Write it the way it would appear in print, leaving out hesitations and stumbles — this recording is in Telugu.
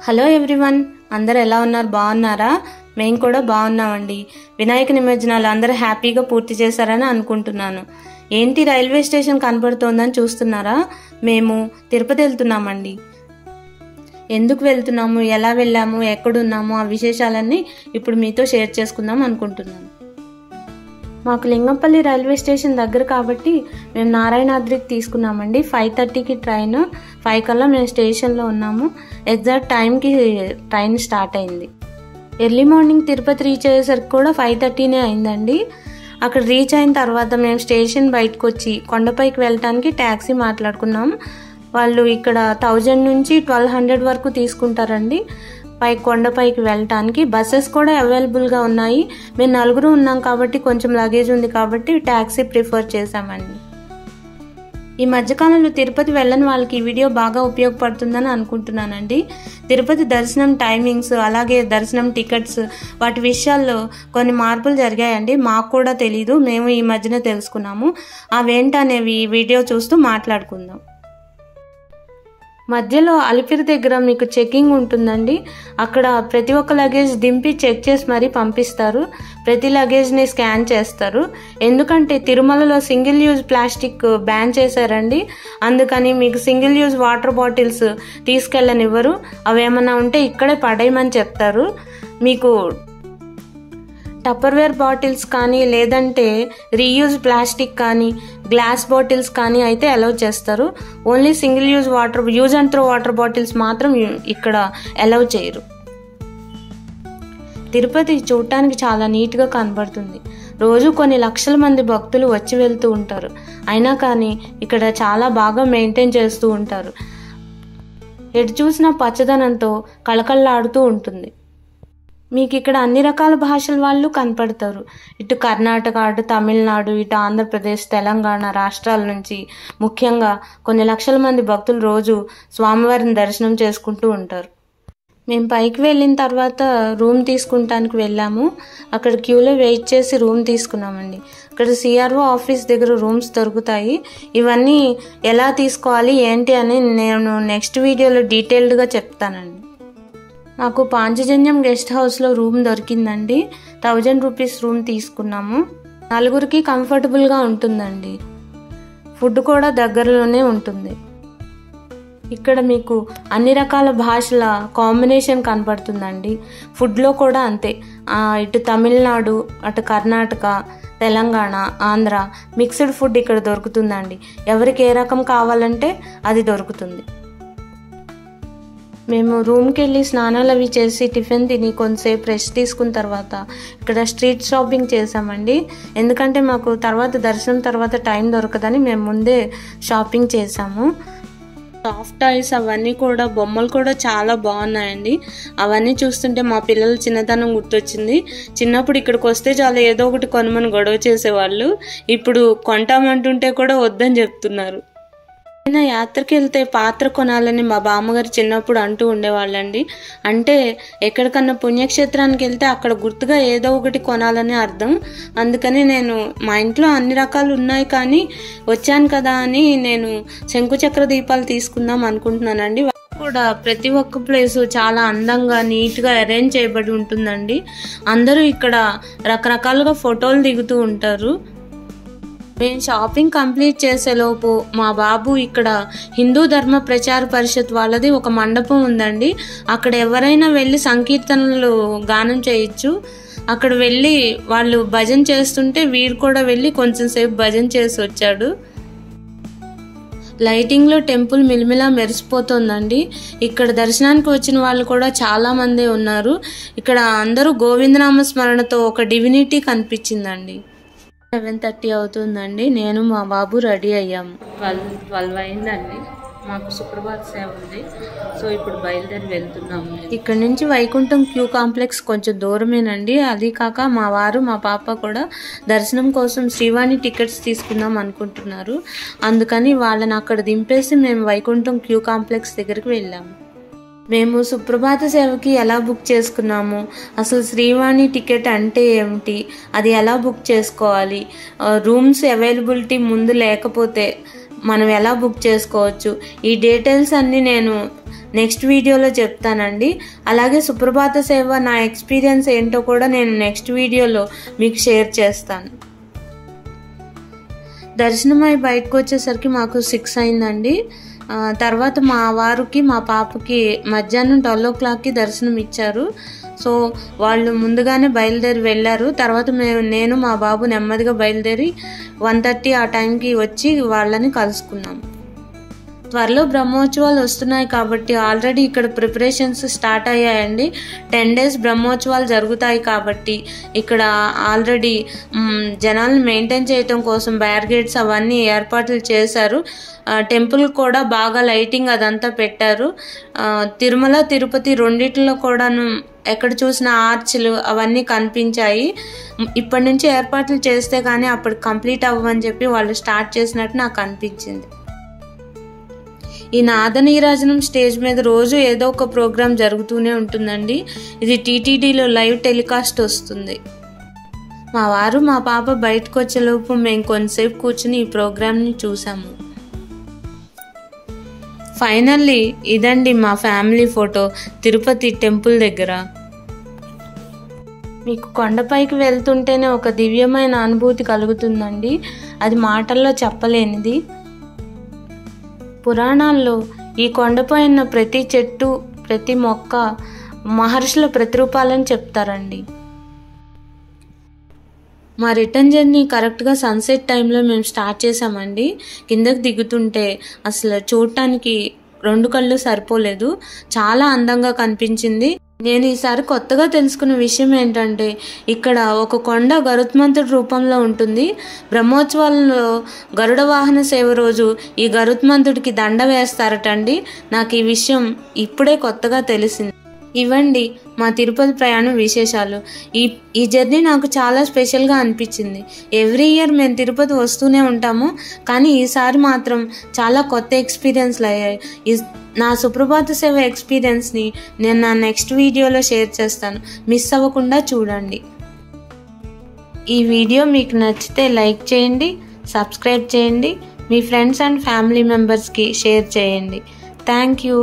హలో ఎవ్రీవన్, అందరూ ఎలా ఉన్నారు? బాగున్నారా? మేము కూడా బాగున్నామండి. వినాయక నిమజ్జనాలు అందరూ హ్యాపీగా పూర్తి చేశారని అనుకుంటున్నాను. ఏంటి రైల్వే స్టేషన్ కనపడుతోందని చూస్తున్నారా? మేము తిరుపతి వెళ్తున్నామండి. ఎందుకు వెళ్తున్నాము, ఎలా వెళ్ళాము, ఎక్కడున్నాము, ఆ విశేషాలన్నీ ఇప్పుడు మీతో షేర్ చేసుకుందాం అనుకుంటున్నాను. మాకు లింగంపల్లి రైల్వే స్టేషన్ దగ్గర కాబట్టి మేము నారాయణాద్రికి తీసుకున్నామండి. 5:30కి ట్రైన్, 5 కల్లా మేము స్టేషన్లో ఉన్నాము. ఎగ్జాక్ట్ టైంకి ట్రైన్ స్టార్ట్ అయింది. ఎర్లీ మార్నింగ్ తిరుపతి రీచ్ అయ్యేసరికి కూడా 5:30నే అయిందండి. అక్కడ రీచ్ అయిన తర్వాత మేము స్టేషన్ బయటకు వచ్చి కొండపైకి వెళ్ళటానికి ట్యాక్సీ మాట్లాడుకున్నాం. వాళ్ళు ఇక్కడ 1000 నుంచి 1200 వరకు తీసుకుంటారండి కొండపైకి వెళ్ళటానికి. బస్సెస్ కూడా అవైలబుల్గా ఉన్నాయి. మేము 4 ఉన్నాం కాబట్టి కొంచెం లగేజ్ ఉంది కాబట్టి ట్యాక్సీ ప్రిఫర్ చేశామండి. ఈ మధ్యకాలంలో తిరుపతి వెళ్ళని వాళ్ళకి ఈ వీడియో బాగా ఉపయోగపడుతుందని అనుకుంటున్నానండి. తిరుపతి దర్శనం టైమింగ్స్, అలాగే దర్శనం టికెట్స్, వాటి విషయాల్లో కొన్ని మార్పులు జరిగాయండి. మాకు కూడా తెలీదు, మేము ఈ మధ్యన తెలుసుకున్నాము. అవేంటనేవి ఈ వీడియో చూస్తూ మాట్లాడుకుందాం. మధ్యలో అలిపిరి దగ్గర మీకు చెకింగ్ ఉంటుందండి. అక్కడ ప్రతి ఒక్క లగేజ్ దింపి చెక్ చేసి మరీ పంపిస్తారు. ప్రతి లగేజ్ని స్కాన్ చేస్తారు. ఎందుకంటే తిరుమలలో సింగిల్ యూజ్ ప్లాస్టిక్ బ్యాన్ చేశారండి. అందుకని మీకు సింగిల్ యూజ్ వాటర్ బాటిల్స్ తీసుకెళ్ళనివ్వరు. అవేమన్నా ఉంటే ఇక్కడే పడేయమని చెప్తారు. మీకు టప్పర్వేర్ బాటిల్స్ కానీ, లేదంటే రీయూజ్ ప్లాస్టిక్ కానీ, గ్లాస్ బాటిల్స్ కానీ అయితే అలౌ చేస్తారు. Only single use and throw water bottles మాత్రం ఇక్కడ అలౌ చేయరు. తిరుపతి చూడటానికి చాలా నీట్గా కనబడుతుంది. రోజు కొన్ని లక్షల మంది భక్తులు వచ్చి వెళ్తూ ఉంటారు. అయినా కానీ ఇక్కడ చాలా బాగా మెయింటైన్ చేస్తూ ఉంటారు. ఎటు చూసిన పచ్చదనంతో కళకళలాడుతూ ఉంటుంది. మీకు ఇక్కడ అన్ని రకాల భాషల వాళ్ళు కనపడతారు. ఇటు కర్ణాటక, అటు తమిళనాడు, ఇటు ఆంధ్రప్రదేశ్, తెలంగాణ రాష్ట్రాల నుంచి ముఖ్యంగా కొన్ని లక్షల మంది భక్తులు రోజు స్వామివారిని దర్శనం చేసుకుంటూ ఉంటారు. మేము పైకి వెళ్ళిన తర్వాత రూమ్ తీసుకుంటానికి వెళ్ళాము. అక్కడ క్యూలో వెయిట్ చేసి రూమ్ తీసుకున్నామండి. అక్కడ సిఆర్ఓ ఆఫీస్ దగ్గర రూమ్స్ దొరుకుతాయి. ఇవన్నీ ఎలా తీసుకోవాలి ఏంటి అని నేను నెక్స్ట్ వీడియోలో డీటెయిల్డ్గా చెప్తానండి. మాకు పాంచజన్యం గెస్ట్ హౌస్లో రూమ్ దొరికిందండి. 1000 రూపీస్ రూమ్ తీసుకున్నాము. 4 కంఫర్టబుల్గా ఉంటుందండి. ఫుడ్ కూడా దగ్గరలోనే ఉంటుంది. ఇక్కడ మీకు అన్ని రకాల భాషల కాంబినేషన్ కనపడుతుందండి. ఫుడ్లో కూడా అంతే. ఇటు తమిళనాడు, అటు కర్ణాటక, తెలంగాణ, ఆంధ్ర మిక్స్డ్ ఫుడ్ ఇక్కడ దొరుకుతుందండి. ఎవరికి ఏ రకం కావాలంటే అది దొరుకుతుంది. మేము రూమ్కి వెళ్ళి స్నానాలు అవి చేసి టిఫిన్ తిని కొంతసేపు రెస్ట్ తీసుకున్న తర్వాత ఇక్కడ స్ట్రీట్ షాపింగ్ చేసామండి. ఎందుకంటే మాకు దర్శనం తర్వాత టైం దొరకదని మేము ముందే షాపింగ్ చేసాము. సాఫ్ట్ టాయ్స్ అవన్నీ కూడా, బొమ్మలు కూడా చాలా బాగున్నాయండి. అవన్నీ చూస్తుంటే మా పిల్లల చిన్నతనం గుర్తొచ్చింది. చిన్నప్పుడు ఇక్కడికి వస్తే చాలా ఏదో ఒకటి కొనమని గొడవ చేసేవాళ్ళు. ఇప్పుడు కొంటామంటుంటే కూడా వద్దని చెప్తున్నారు. యాత్రకి వెళ్తే పాత్ర కొనాలని మా బామ్మగారు చిన్నప్పుడు అంటూ ఉండేవాళ్ళండి. అంటే ఎక్కడికన్నా పుణ్యక్షేత్రానికి వెళ్తే అక్కడ గుర్తుగా ఏదో ఒకటి కొనాలని అర్థం. అందుకని నేను మా ఇంట్లో అన్ని రకాలు ఉన్నాయి కానీ వచ్చాను కదా అని నేను శంకుచక్ర దీపాలు తీసుకుందాం అనుకుంటున్నానండి. కూడా ప్రతి ఒక్క ప్లేసు చాలా అందంగా నీట్గా అరేంజ్ చేయబడి ఉంటుందండి. అందరూ ఇక్కడ రకరకాలుగా ఫోటోలు దిగుతూ ఉంటారు. మేము షాపింగ్ కంప్లీట్ చేసేలోపు మా బాబు ఇక్కడ హిందూ ధర్మ ప్రచార పరిషత్ వాళ్ళది ఒక మండపం ఉందండి. అక్కడ ఎవరైనా వెళ్ళి సంకీర్తనలు గానం చేయొచ్చు. అక్కడ వెళ్ళి వాళ్ళు భజన చేస్తుంటే వీరు కూడా వెళ్ళి కొంచెం సేపు భజన చేసి వచ్చాడు. లైటింగ్లో టెంపుల్ మిలమిలా మెరిసిపోతుందండి. ఇక్కడ దర్శనానికి వచ్చిన వాళ్ళు కూడా చాలా మంది ఉన్నారు. ఇక్కడ అందరూ గోవిందనామ స్మరణతో ఒక డివినిటీ కనిపించిందండి. 7:30 అవుతుందండి. నేను మా బాబు రెడీ అయ్యాము. 12 అయిందండి. మాకు సుప్రభాత సేవ ఉంది. సో ఇప్పుడు బయలుదేరి వెళ్తున్నాము. ఇక్కడ నుంచి వైకుంఠం క్యూ కాంప్లెక్స్ కొంచెం దూరమేనండి. అది కాక మా వారు, మా పాప కూడా దర్శనం కోసం శ్రీవాణి టికెట్స్ తీసుకుందాం అనుకుంటున్నారు. అందుకని వాళ్ళని అక్కడ దింపేసి మేము వైకుంఠం క్యూ కాంప్లెక్స్ దగ్గరికి వెళ్ళాము. మేము సుప్రభాత సేవకి ఎలా బుక్ చేసుకున్నాము, అసలు శ్రీవాణి టికెట్ అంటే ఏమిటి, అది ఎలా బుక్ చేసుకోవాలి, రూమ్స్ అవైలబిలిటీ ముందు లేకపోతే మనం ఎలా బుక్ చేసుకోవచ్చు, ఈ డీటెయిల్స్ అన్నీ నేను నెక్స్ట్ వీడియోలో చెప్తానండి. అలాగే సుప్రభాత సేవ నా ఎక్స్పీరియన్స్ ఏంటో కూడా నేను నెక్స్ట్ వీడియోలో మీకు షేర్ చేస్తాను. దర్శనమై బయటకు వచ్చేసరికి మాకు 6 అయిందండి. తర్వాత మా వారికి మా పాపకి మధ్యాహ్నం 12 o'clockకి దర్శనం ఇచ్చారు. సో వాళ్ళు ముందుగానే బయలుదేరి వెళ్ళారు. తర్వాత నేను మా బాబు నెమ్మదిగా బయలుదేరి 1:30 ఆ టైంకి వచ్చి వాళ్ళని కలుసుకున్నాము. త్వరలో బ్రహ్మోత్సవాలు వస్తున్నాయి కాబట్టి ఆల్రెడీ ఇక్కడ ప్రిపరేషన్స్ స్టార్ట్ అయ్యాయండి. 10 days బ్రహ్మోత్సవాలు జరుగుతాయి కాబట్టి ఇక్కడ ఆల్రెడీ జనాలను మెయింటైన్ చేయటం కోసం బ్యారిగేడ్స్ అవన్నీ ఏర్పాట్లు చేశారు. టెంపుల్ కూడా బాగా లైటింగ్ అదంతా పెట్టారు. తిరుమల తిరుపతి రెండిట్లో కూడాను ఎక్కడ చూసిన ఆర్చ్లు అవన్నీ కనిపించాయి. ఇప్పటి నుంచి ఏర్పాట్లు చేస్తే కానీ అప్పుడు కంప్లీట్ అవ్వమని చెప్పి వాళ్ళు స్టార్ట్ చేసినట్టు నాకు అనిపించింది. ఈ నాదనీరాజనం స్టేజ్ మీద రోజు ఏదో ఒక ప్రోగ్రాం జరుగుతూనే ఉంటుందండి. ఇది టీటీడీలో లైవ్ టెలికాస్ట్ వస్తుంది. మా వారు మా పాప బయటకు వచ్చేలోపు మేము కొంతసేపు కూర్చుని ఈ ప్రోగ్రాంని చూసాము. ఫైనల్లీ ఇదండి మా ఫ్యామిలీ ఫోటో తిరుపతి టెంపుల్ దగ్గర. మీకు కొండపైకి వెళ్తుంటేనే ఒక దివ్యమైన అనుభూతి కలుగుతుందండి. అది మాటల్లో చెప్పలేనిది. పురాణాల్లో ఈ కొండపై ఉన్న ప్రతి చెట్టు ప్రతి మొక్క మహర్షుల ప్రతిరూపాలని చెప్తారండి. మా రిటర్న్ జర్నీ కరెక్ట్గా సన్సెట్ టైంలో మేము స్టార్ట్ చేసామండి. కిందకి దిగుతుంటే అసలు చూడటానికి 2 కళ్ళు సరిపోలేదు. చాలా అందంగా కనిపించింది. నేను ఈసారి కొత్తగా తెలుసుకున్న విషయం ఏంటంటే ఇక్కడ ఒక కొండ గరుత్మంతుడి రూపంలో ఉంటుంది. బ్రహ్మోత్సవాలలో గరుడ వాహన సేవ రోజు ఈ గరుత్మంతుడికి దండ వేస్తారటండి. నాకు ఈ విషయం ఇప్పుడే కొత్తగా తెలిసింది. ఇవండి మా తిరుపతి ప్రయాణం విశేషాలు. ఈ జర్నీ నాకు చాలా స్పెషల్గా అనిపించింది. ఎవ్రీ ఇయర్ మేము తిరుపతి వస్తూనే ఉంటాము, కానీ ఈసారి మాత్రం చాలా కొత్త ఎక్స్పీరియన్స్లు అయ్యాయి. నా సుప్రభాత సేవ ఎక్స్పీరియన్స్ని నేను నా నెక్స్ట్ వీడియోలో షేర్ చేస్తాను. మిస్ అవ్వకుండా చూడండి. ఈ వీడియో మీకు నచ్చితే లైక్ చేయండి, సబ్స్క్రైబ్ చేయండి, మీ ఫ్రెండ్స్ అండ్ ఫ్యామిలీ మెంబర్స్కి షేర్ చేయండి. Thank you.